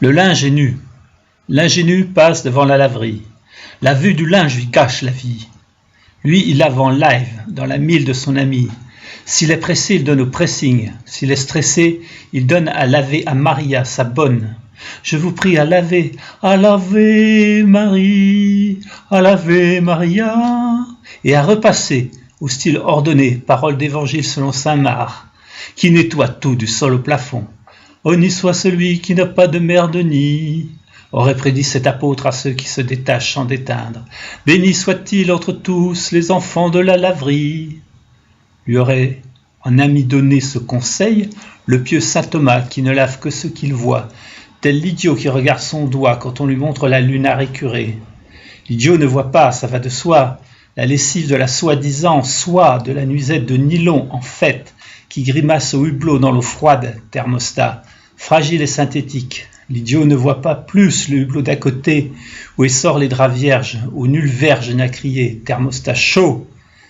Le linge est nu. L'ingénu passe devant la laverie. La vue du linge lui gâche la vie. Lui, il lave en live, dans la mille de son ami. S'il est pressé, il donne au pressing. S'il est stressé, il donne à laver à Maria, sa bonne. Je vous prie à laver Marie, à laver Maria, et à repasser au style ordonné, parole d'évangile selon saint Marc, qui nettoie tout du sol au plafond. Honni soit celui qui n'a pas de mère de nid, aurait prédit cet apôtre à ceux qui se détachent sans déteindre. Béni soit-il entre tous les enfants de la laverie. Lui aurait en ami donné ce conseil le pieux saint Thomas qui ne lave que ce qu'il voit, tel l'idiot qui regarde son doigt quand on lui montre la lune à récurer. L'idiot ne voit pas, ça va de soi, la lessive de la soi-disant soie de la nuisette de nylon en fait, qui grimace au hublot dans l'eau froide, thermostat, fragile et synthétique. L'idiot ne voit pas plus le hublot d'à côté, où essort les draps vierges, où nulle verge n'a crié, thermostat chaud,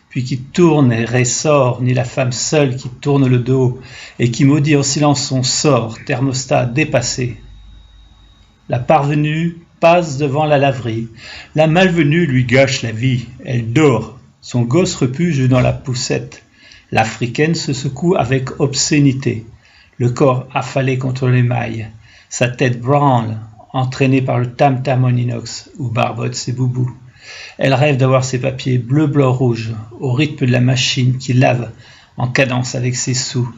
puis qui tourne et ressort, ni la femme seule qui tourne le dos, et qui maudit en silence son sort, thermostat dépassé. La parvenue passe devant la laverie, la malvenue lui gâche la vie, elle dort, son gosse repuge dans la poussette, l'africaine se secoue avec obscénité, le corps affalé contre les mailles, sa tête branle, entraînée par le tam-tam en inox, où barbotent ses boubous. Elle rêve d'avoir ses papiers bleu, blanc, rouge, au rythme de la machine qui lave en cadence avec ses sous.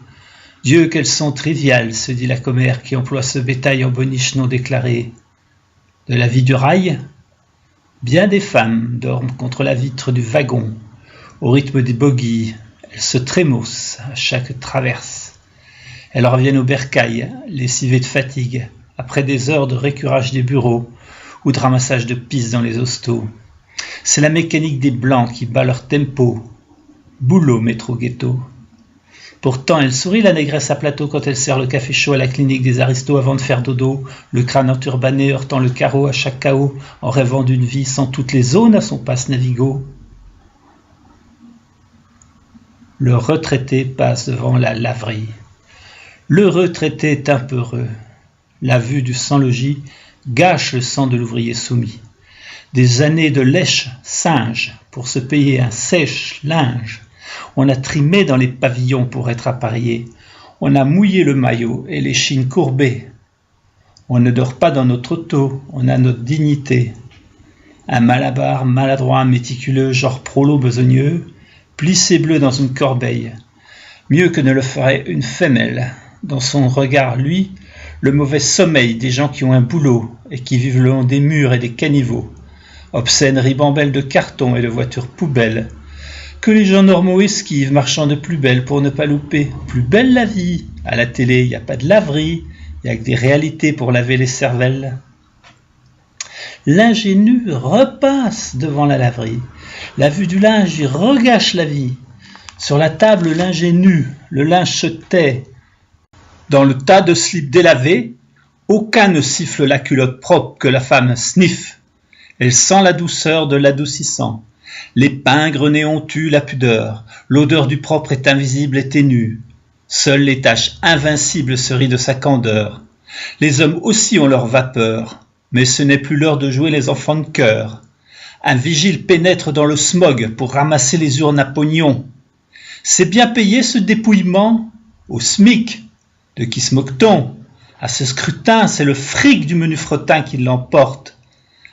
Dieu, qu'elles sont triviales, se dit la commère qui emploie ce bétail en boniche non déclaré. De la vie du rail, bien des femmes dorment contre la vitre du wagon, au rythme des bogies. Elles se trémoussent à chaque traverse. Elles reviennent au bercail, lessivées de fatigue, après des heures de récurage des bureaux ou de ramassage de pisse dans les hostos. C'est la mécanique des blancs qui bat leur tempo. Boulot, métro ghetto. Pourtant, elle sourit la négresse à plateau quand elle sert le café chaud à la clinique des aristos avant de faire dodo, le crâne enturbané heurtant le carreau à chaque chaos, en rêvant d'une vie sans toutes les zones à son passe Navigo. Le retraité passe devant la laverie. Le retraité est un peu heureux. La vue du sans-logis gâche le sang de l'ouvrier soumis. Des années de lèche singe pour se payer un sèche-linge. On a trimé dans les pavillons pour être apparié. On a mouillé le maillot et les chines courbées. On ne dort pas dans notre auto, on a notre dignité. Un malabar maladroit, méticuleux, genre prolo besogneux, plie ses bleus dans une corbeille. Mieux que ne le ferait une femelle. Dans son regard, lui, le mauvais sommeil des gens qui ont un boulot et qui vivent le long des murs et des caniveaux. Obscène ribambelle de cartons et de voitures poubelles, que les gens normaux esquivent, marchant de plus belle pour ne pas louper. Plus belle la vie. À la télé, il n'y a pas de laverie, il n'y a que des réalités pour laver les cervelles. L'ingénu repasse devant la laverie. La vue du linge y regâche la vie. Sur la table, l'ingénu, le linge se tait. Dans le tas de slips délavés, aucun ne siffle la culotte propre que la femme sniffe. Elle sent la douceur de l'adoucissant. Les pingres néons tuent la pudeur. L'odeur du propre est invisible et ténue. Seules les taches invincibles se rient de sa candeur. Les hommes aussi ont leur vapeur, mais ce n'est plus l'heure de jouer les enfants de cœur. Un vigile pénètre dans le smog pour ramasser les urnes à pognon. C'est bien payé ce dépouillement? Au SMIC. De qui se moque-t-on? À ce scrutin, c'est le fric du menu fretin qui l'emporte.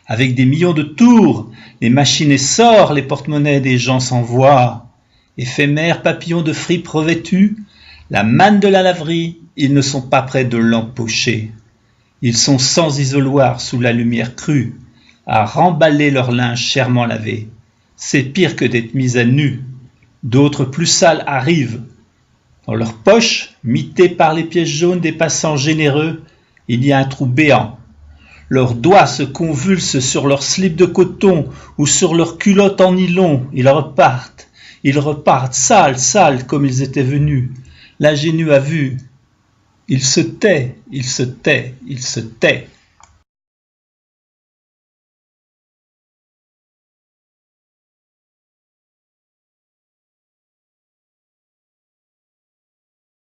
Avec des millions de tours, les machines essorent, les porte-monnaies des gens s'envoient. Éphémères papillons de fripe revêtus, la manne de la laverie, ils ne sont pas près de l'empocher. Ils sont sans isoloir sous la lumière crue, à remballer leur linge chèrement lavé. C'est pire que d'être mis à nu. D'autres plus sales arrivent. Dans leurs poches, mitées par les pièces jaunes des passants généreux, il y a un trou béant. Leurs doigts se convulsent sur leurs slips de coton ou sur leurs culottes en nylon. Ils repartent, sales comme ils étaient venus. L'ingénu a vu. Il se tait.